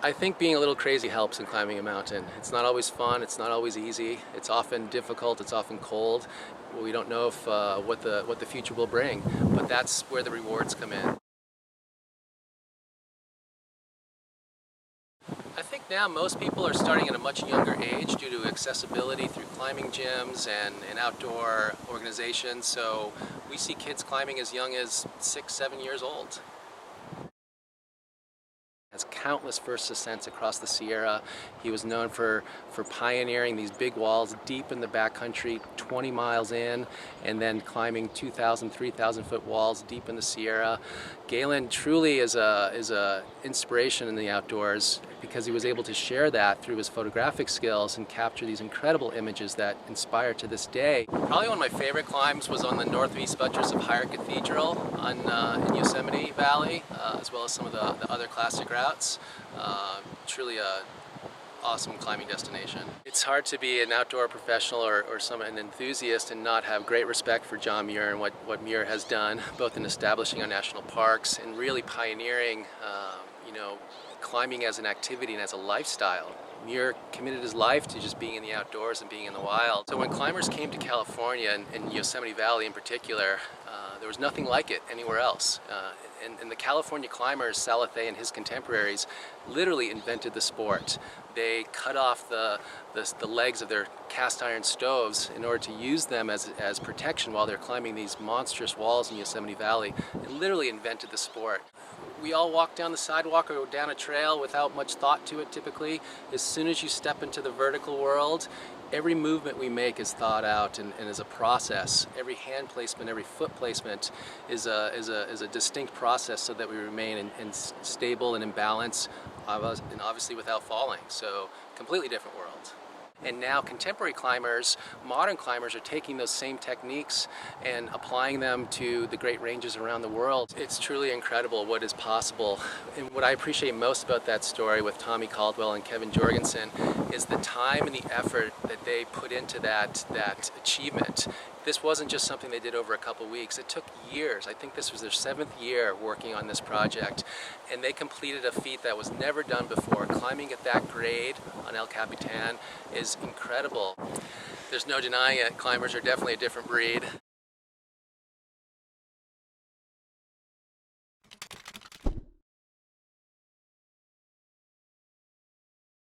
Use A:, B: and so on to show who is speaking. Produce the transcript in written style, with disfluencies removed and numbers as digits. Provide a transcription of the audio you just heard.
A: I think being a little crazy helps in climbing a mountain. It's not always fun, it's not always easy, it's often difficult, it's often cold. We don't know if, what the future will bring, but that's where the rewards come in. I think now most people are starting at a much younger age due to accessibility through climbing gyms and outdoor organizations, so we see kids climbing as young as 6, 7 years old. Has countless first ascents across the Sierra. He was known for pioneering these big walls deep in the backcountry, 20 miles in, and then climbing 2,000, 3,000 foot walls deep in the Sierra. Galen truly is a inspiration in the outdoors because he was able to share that through his photographic skills and capture these incredible images that inspire to this day. Probably one of my favorite climbs was on the northeast buttress of Higher Cathedral in Yosemite Valley, as well as some of the other classic routes. Truly a awesome climbing destination. It's hard to be an outdoor professional or an enthusiast and not have great respect for John Muir and what Muir has done, both in establishing our national parks and really pioneering, climbing as an activity and as a lifestyle. Muir committed his life to just being in the outdoors and being in the wild. So when climbers came to California, and in Yosemite Valley in particular, there was nothing like it anywhere else. And the California climbers, Salathe and his contemporaries, literally invented the sport. They cut off the legs of their cast iron stoves in order to use them as protection while they're climbing these monstrous walls in Yosemite Valley. They literally invented the sport. We all walk down the sidewalk or down a trail without much thought to it typically. As soon as you step into the vertical world, every movement we make is thought out and is a process. Every hand placement, every foot placement is a distinct process so that we remain in stable and in balance, and obviously without falling. So completely different world. And now contemporary climbers, modern climbers, are taking those same techniques and applying them to the great ranges around the world. It's truly incredible what is possible. And what I appreciate most about that story with Tommy Caldwell and Kevin Jorgensen is the time and the effort that they put into that achievement. This wasn't just something they did over a couple weeks. It took years. I think this was their 7th year working on this project, and they completed a feat that was never done before. Climbing at that grade on El Capitan is incredible. There's no denying it. Climbers are definitely a different breed.